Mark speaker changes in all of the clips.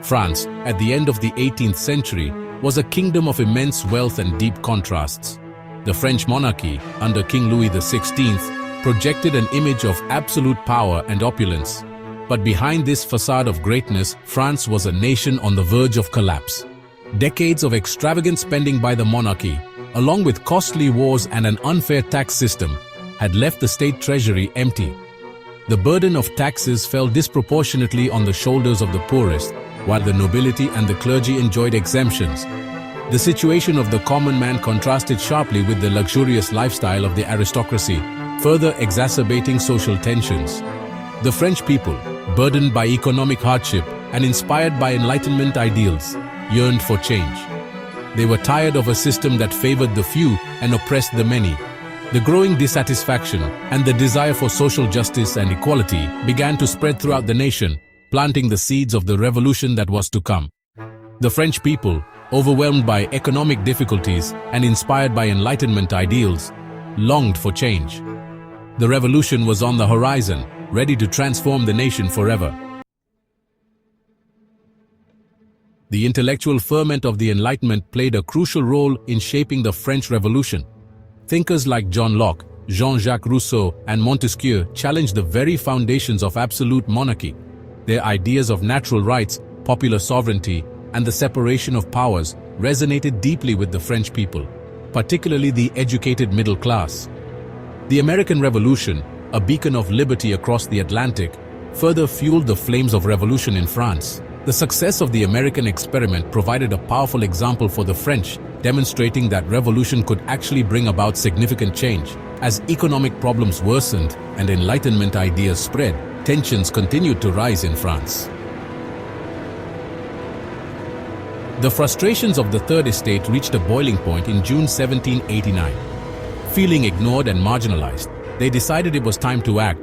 Speaker 1: France, at the end of the 18th century, was a kingdom of immense wealth and deep contrasts. The French monarchy, under King Louis XVI, projected an image of absolute power and opulence. But behind this facade of greatness, France was a nation on the verge of collapse. Decades of extravagant spending by the monarchy, along with costly wars and an unfair tax system, had left the state treasury empty. The burden of taxes fell disproportionately on the shoulders of the poorest, while the nobility and the clergy enjoyed exemptions. The situation of the common man contrasted sharply with the luxurious lifestyle of the aristocracy, further exacerbating social tensions. The French people, burdened by economic hardship and inspired by Enlightenment ideals, yearned for change. They were tired of a system that favored the few and oppressed the many. The growing dissatisfaction and the desire for social justice and equality began to spread throughout the nation, planting the seeds of the revolution that was to come. The French people, overwhelmed by economic difficulties and inspired by Enlightenment ideals, longed for change. The revolution was on the horizon, ready to transform the nation forever. The intellectual ferment of the Enlightenment played a crucial role in shaping the French Revolution. Thinkers like John Locke, Jean-Jacques Rousseau, and Montesquieu challenged the very foundations of absolute monarchy. Their ideas of natural rights, popular sovereignty, and the separation of powers resonated deeply with the French people, particularly the educated middle class. The American Revolution, a beacon of liberty across the Atlantic, further fueled the flames of revolution in France. The success of the American experiment provided a powerful example for the French, demonstrating that revolution could actually bring about significant change. As economic problems worsened and Enlightenment ideas spread, tensions continued to rise in France. The frustrations of the Third Estate reached a boiling point in June 1789. Feeling ignored and marginalized, they decided it was time to act.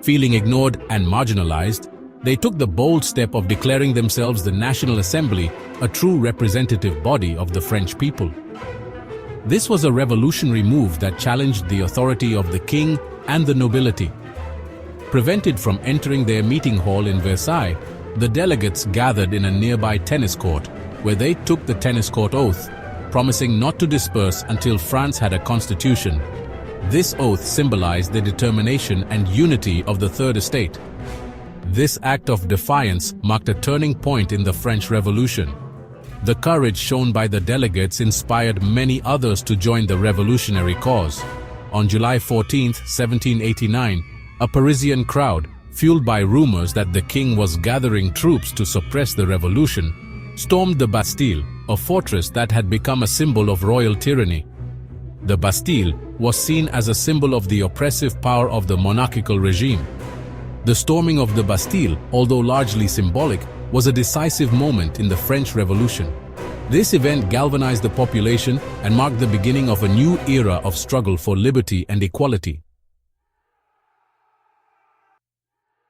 Speaker 1: Feeling ignored and marginalized, they took the bold step of declaring themselves the National Assembly, a true representative body of the French people. This was a revolutionary move that challenged the authority of the king and the nobility. Prevented from entering their meeting hall in Versailles, the delegates gathered in a nearby tennis court, where they took the tennis court oath, promising not to disperse until France had a constitution. This oath symbolized the determination and unity of the Third Estate. This act of defiance marked a turning point in the French Revolution. The courage shown by the delegates inspired many others to join the revolutionary cause. On July 14, 1789, a Parisian crowd, fueled by rumors that the king was gathering troops to suppress the revolution, stormed the Bastille, a fortress that had become a symbol of royal tyranny. The Bastille was seen as a symbol of the oppressive power of the monarchical regime. The storming of the Bastille, although largely symbolic, was a decisive moment in the French Revolution. This event galvanized the population and marked the beginning of a new era of struggle for liberty and equality.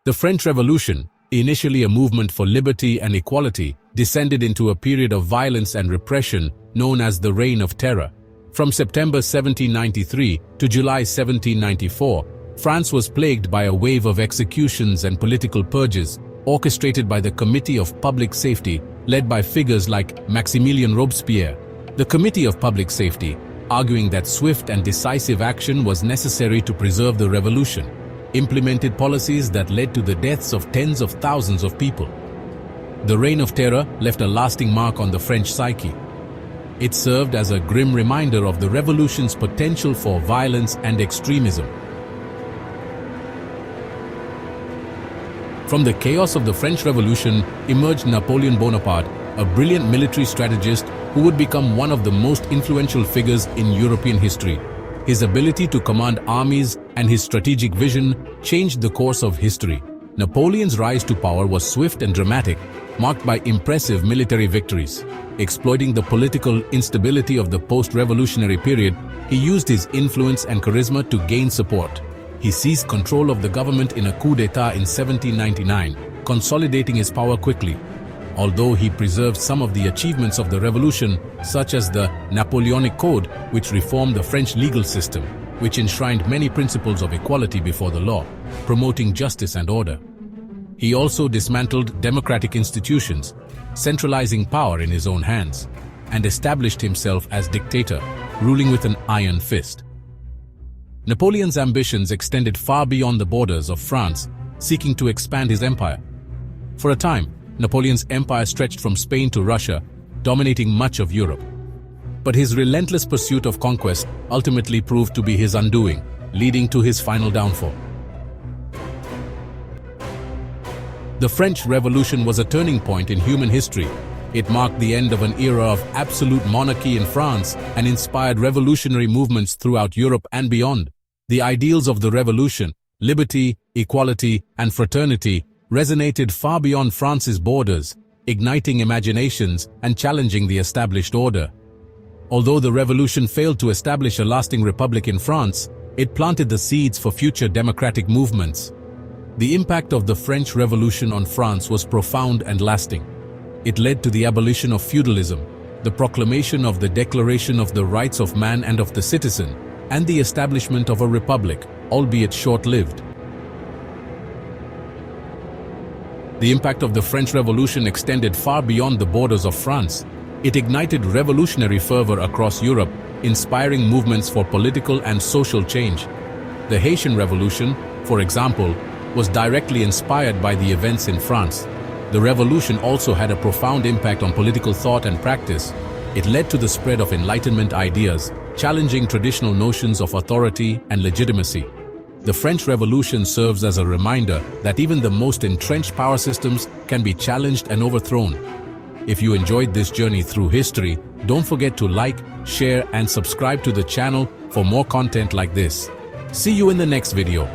Speaker 1: The French Revolution, initially a movement for liberty and equality, descended into a period of violence and repression known as the Reign of Terror. From September 1793 to July 1794, France was plagued by a wave of executions and political purges, orchestrated by the Committee of Public Safety, led by figures like Maximilien Robespierre. The Committee of Public Safety, arguing that swift and decisive action was necessary to preserve the revolution, implemented policies that led to the deaths of tens of thousands of people. The Reign of Terror left a lasting mark on the French psyche. It served as a grim reminder of the revolution's potential for violence and extremism. From the chaos of the French Revolution emerged Napoleon Bonaparte, a brilliant military strategist who would become one of the most influential figures in European history. His ability to command armies and his strategic vision changed the course of history. Napoleon's rise to power was swift and dramatic, marked by impressive military victories. Exploiting the political instability of the post-revolutionary period, he used his influence and charisma to gain support. He seized control of the government in a coup d'etat in 1799, consolidating his power quickly. Although he preserved some of the achievements of the revolution, such as the Napoleonic Code, which reformed the French legal system, which enshrined many principles of equality before the law, promoting justice and order. He also dismantled democratic institutions, centralizing power in his own hands, and established himself as dictator, ruling with an iron fist. Napoleon's ambitions extended far beyond the borders of France, seeking to expand his empire. For a time, Napoleon's empire stretched from Spain to Russia, dominating much of Europe. But his relentless pursuit of conquest ultimately proved to be his undoing, leading to his final downfall. The French Revolution was a turning point in human history. It marked the end of an era of absolute monarchy in France and inspired revolutionary movements throughout Europe and beyond. The ideals of the revolution, liberty, equality, and fraternity, resonated far beyond France's borders, igniting imaginations and challenging the established order. Although the revolution failed to establish a lasting republic in France, it planted the seeds for future democratic movements. The impact of the French Revolution on France was profound and lasting. It led to the abolition of feudalism, the proclamation of the Declaration of the Rights of Man and of the Citizen, and the establishment of a republic, albeit short-lived. The impact of the French Revolution extended far beyond the borders of France. It ignited revolutionary fervor across Europe, inspiring movements for political and social change. The Haitian Revolution, for example, was directly inspired by the events in France. The revolution also had a profound impact on political thought and practice. It led to the spread of Enlightenment ideas, challenging traditional notions of authority and legitimacy. The French Revolution serves as a reminder that even the most entrenched power systems can be challenged and overthrown. If you enjoyed this journey through history, don't forget to like, share, and subscribe to the channel for more content like this. See you in the next video.